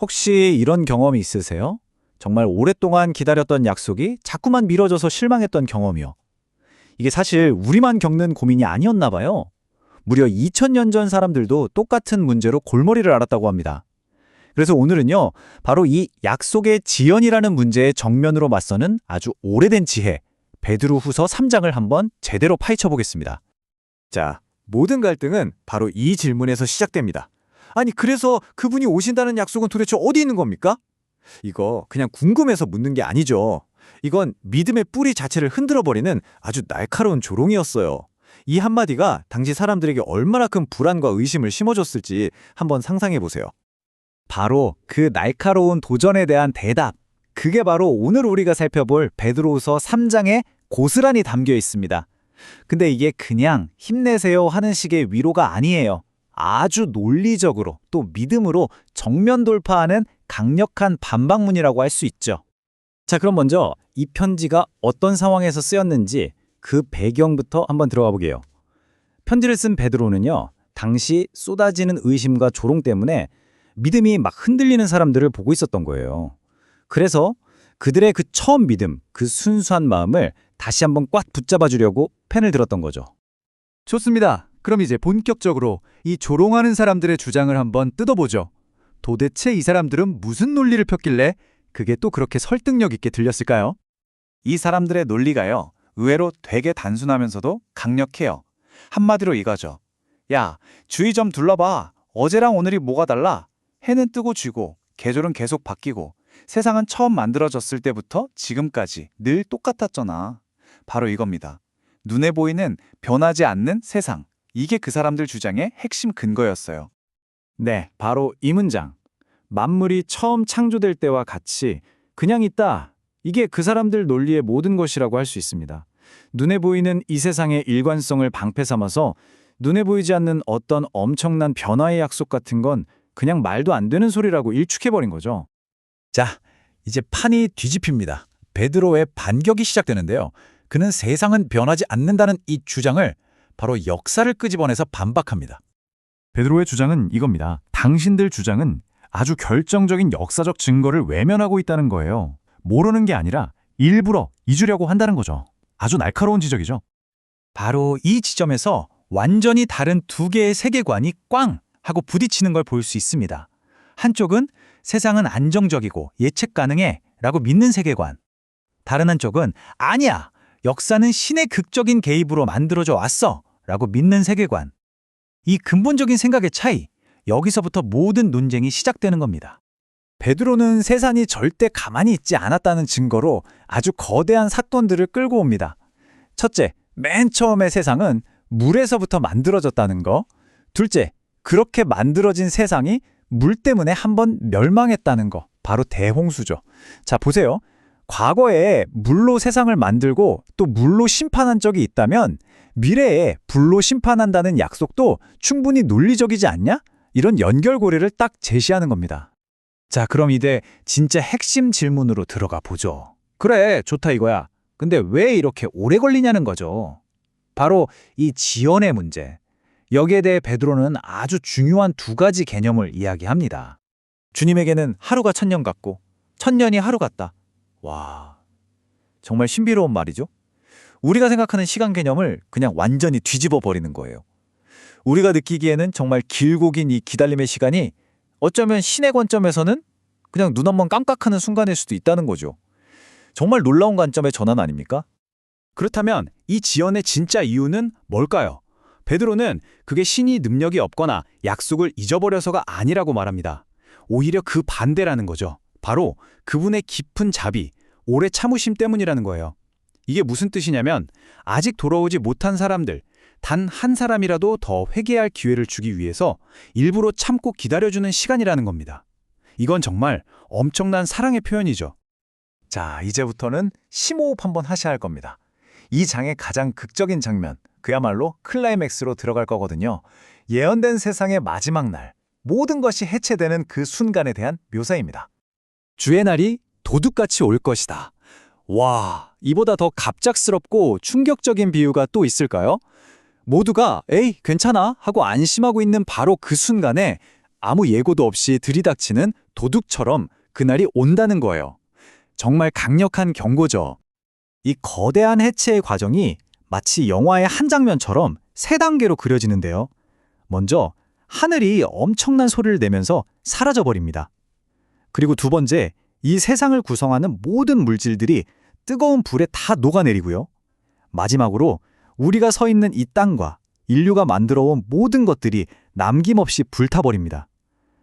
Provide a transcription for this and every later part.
혹시 이런 경험이 있으세요? 정말 오랫동안 기다렸던 약속이 자꾸만 미뤄져서 실망했던 경험이요. 이게 사실 우리만 겪는 고민이 아니었나 봐요. 무려 2000년 전 사람들도 똑같은 문제로 골머리를 앓았다고 합니다. 그래서 오늘은요, 바로 이 약속의 지연이라는 문제에 정면으로 맞서는 아주 오래된 지혜, 베드로후서 3장을 한번 제대로 파헤쳐 보겠습니다. 자, 모든 갈등은 바로 이 질문에서 시작됩니다. 아니, 그래서 그분이 오신다는 약속은 도대체 어디 있는 겁니까? 이거 그냥 궁금해서 묻는 게 아니죠. 이건 믿음의 뿌리 자체를 흔들어버리는 아주 날카로운 조롱이었어요. 이 한마디가 당시 사람들에게 얼마나 큰 불안과 의심을 심어줬을지 한번 상상해 보세요. 바로 그 날카로운 도전에 대한 대답, 그게 바로 오늘 우리가 살펴볼 베드로후서 3장에 고스란히 담겨 있습니다. 근데 이게 그냥 힘내세요 하는 식의 위로가 아니에요. 아주 논리적으로 또 믿음으로 정면 돌파하는 강력한 반박문이라고 할 수 있죠. 자, 그럼 먼저 이 편지가 어떤 상황에서 쓰였는지 그 배경부터 한번 들어가 보게요. 편지를 쓴 베드로는요, 당시 쏟아지는 의심과 조롱 때문에 믿음이 막 흔들리는 사람들을 보고 있었던 거예요. 그래서 그들의 그 처음 믿음, 그 순수한 마음을 다시 한번 꽉 붙잡아 주려고 펜을 들었던 거죠. 좋습니다. 그럼 이제 본격적으로 이 조롱하는 사람들의 주장을 한번 뜯어보죠. 도대체 이 사람들은 무슨 논리를 폈길래 그게 또 그렇게 설득력 있게 들렸을까요? 이 사람들의 논리가요, 의외로 되게 단순하면서도 강력해요. 한마디로 이거죠. 야, 주위 좀 둘러봐. 어제랑 오늘이 뭐가 달라? 해는 뜨고 쥐고, 계절은 계속 바뀌고, 세상은 처음 만들어졌을 때부터 지금까지 늘 똑같았잖아. 바로 이겁니다. 눈에 보이는 변하지 않는 세상. 이게 그 사람들 주장의 핵심 근거였어요. 네, 바로 이 문장. 만물이 처음 창조될 때와 같이 그냥 있다. 이게 그 사람들 논리의 모든 것이라고 할 수 있습니다. 눈에 보이는 이 세상의 일관성을 방패 삼아서 눈에 보이지 않는 어떤 엄청난 변화의 약속 같은 건 그냥 말도 안 되는 소리라고 일축해버린 거죠. 자, 이제 판이 뒤집힙니다. 베드로의 반격이 시작되는데요. 그는 세상은 변하지 않는다는 이 주장을 바로 역사를 끄집어내서 반박합니다. 베드로의 주장은 이겁니다. 당신들 주장은 아주 결정적인 역사적 증거를 외면하고 있다는 거예요. 모르는 게 아니라 일부러 잊으려고 한다는 거죠. 아주 날카로운 지적이죠. 바로 이 지점에서 완전히 다른 두 개의 세계관이 꽝 하고 부딪히는 걸 볼 수 있습니다. 한쪽은 세상은 안정적이고 예측 가능해 라고 믿는 세계관. 다른 한쪽은 아니야, 역사는 신의 극적인 개입으로 만들어져 왔어 라고 믿는 세계관. 이 근본적인 생각의 차이, 여기서부터 모든 논쟁이 시작되는 겁니다. 베드로는 세상이 절대 가만히 있지 않았다는 증거로 아주 거대한 사건들을 끌고 옵니다. 첫째, 맨 처음에 세상은 물에서부터 만들어졌다는 거. 둘째, 그렇게 만들어진 세상이 물 때문에 한번 멸망했다는 거. 바로 대홍수죠. 자, 보세요. 과거에 물로 세상을 만들고 또 물로 심판한 적이 있다면 미래에 불로 심판한다는 약속도 충분히 논리적이지 않냐? 이런 연결고리를 딱 제시하는 겁니다. 자, 그럼 이제 진짜 핵심 질문으로 들어가 보죠. 그래, 좋다 이거야. 근데 왜 이렇게 오래 걸리냐는 거죠. 바로 이 지연의 문제. 여기에 대해 베드로는 아주 중요한 두 가지 개념을 이야기합니다. 주님에게는 하루가 1000년 같고 1000년이 하루 같다. 와, 정말 신비로운 말이죠. 우리가 생각하는 시간 개념을 그냥 완전히 뒤집어 버리는 거예요. 우리가 느끼기에는 정말 길고 긴 이 기다림의 시간이 어쩌면 신의 관점에서는 그냥 눈 한번 깜빡하는 순간일 수도 있다는 거죠. 정말 놀라운 관점의 전환 아닙니까? 그렇다면 이 지연의 진짜 이유는 뭘까요? 베드로는 그게 신이 능력이 없거나 약속을 잊어버려서가 아니라고 말합니다. 오히려 그 반대라는 거죠. 바로 그분의 깊은 자비, 오래 참으심 때문이라는 거예요. 이게 무슨 뜻이냐면 아직 돌아오지 못한 사람들, 단 한 사람이라도 더 회개할 기회를 주기 위해서 일부러 참고 기다려주는 시간이라는 겁니다. 이건 정말 엄청난 사랑의 표현이죠. 자, 이제부터는 심호흡 한번 하셔야 할 겁니다. 이 장의 가장 극적인 장면, 그야말로 클라이맥스로 들어갈 거거든요. 예언된 세상의 마지막 날, 모든 것이 해체되는 그 순간에 대한 묘사입니다. 주의 날이 도둑같이 올 것이다. 와, 이보다 더 갑작스럽고 충격적인 비유가 또 있을까요? 모두가 에이, 괜찮아 하고 안심하고 있는 바로 그 순간에 아무 예고도 없이 들이닥치는 도둑처럼 그날이 온다는 거예요. 정말 강력한 경고죠. 이 거대한 해체의 과정이 마치 영화의 한 장면처럼 세 단계로 그려지는데요. 먼저 하늘이 엄청난 소리를 내면서 사라져버립니다. 그리고 두 번째, 이 세상을 구성하는 모든 물질들이 뜨거운 불에 다 녹아내리고요. 마지막으로 우리가 서 있는 이 땅과 인류가 만들어온 모든 것들이 남김없이 불타버립니다.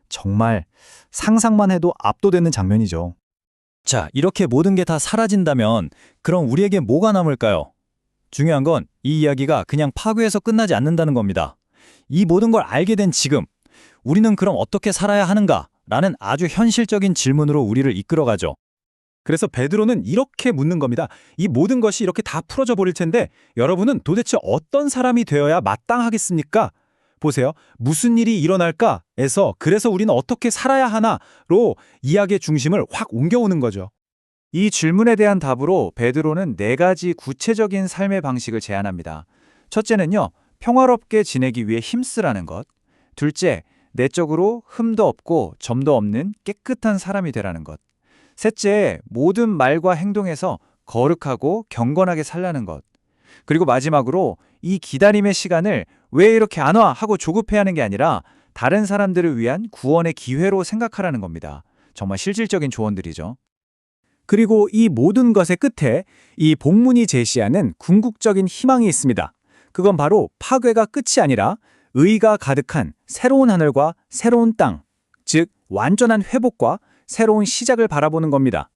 정말 상상만 해도 압도되는 장면이죠. 자, 이렇게 모든 게 다 사라진다면 그럼 우리에게 뭐가 남을까요? 중요한 건 이 이야기가 그냥 파괴해서 끝나지 않는다는 겁니다. 이 모든 걸 알게 된 지금, 우리는 그럼 어떻게 살아야 하는가? 라는 아주 현실적인 질문으로 우리를 이끌어가죠. 그래서 베드로는 이렇게 묻는 겁니다. 이 모든 것이 이렇게 다 풀어져 버릴 텐데 여러분은 도대체 어떤 사람이 되어야 마땅하겠습니까? 보세요. 무슨 일이 일어날까?에서 그래서 우리는 어떻게 살아야 하나?로 이야기의 중심을 확 옮겨오는 거죠. 이 질문에 대한 답으로 베드로는 4가지 구체적인 삶의 방식을 제안합니다. 첫째는요, 평화롭게 지내기 위해 힘쓰라는 것. 둘째, 내적으로 흠도 없고 점도 없는 깨끗한 사람이 되라는 것. 셋째, 모든 말과 행동에서 거룩하고 경건하게 살라는 것. 그리고 마지막으로 이 기다림의 시간을 왜 이렇게 안 와? 하고 조급해하는 게 아니라 다른 사람들을 위한 구원의 기회로 생각하라는 겁니다. 정말 실질적인 조언들이죠. 그리고 이 모든 것의 끝에 이 본문이 제시하는 궁극적인 희망이 있습니다. 그건 바로 파괴가 끝이 아니라 의가 가득한 새로운 하늘과 새로운 땅, 즉 완전한 회복과 새로운 시작을 바라보는 겁니다.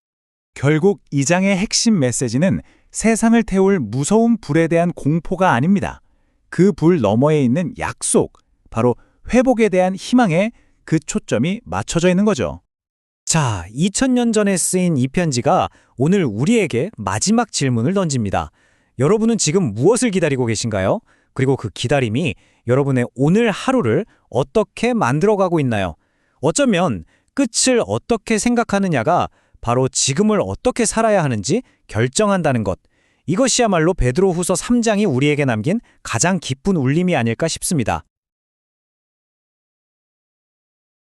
결국 이 장의 핵심 메시지는 세상을 태울 무서운 불에 대한 공포가 아닙니다. 그 불 너머에 있는 약속, 바로 회복에 대한 희망에 그 초점이 맞춰져 있는 거죠. 자, 2000년 전에 쓰인 이 편지가 오늘 우리에게 마지막 질문을 던집니다. 여러분은 지금 무엇을 기다리고 계신가요? 그리고 그 기다림이 여러분의 오늘 하루를 어떻게 만들어가고 있나요? 어쩌면 끝을 어떻게 생각하느냐가 바로 지금을 어떻게 살아야 하는지 결정한다는 것. 이것이야말로 베드로후서 3장이 우리에게 남긴 가장 깊은 울림이 아닐까 싶습니다.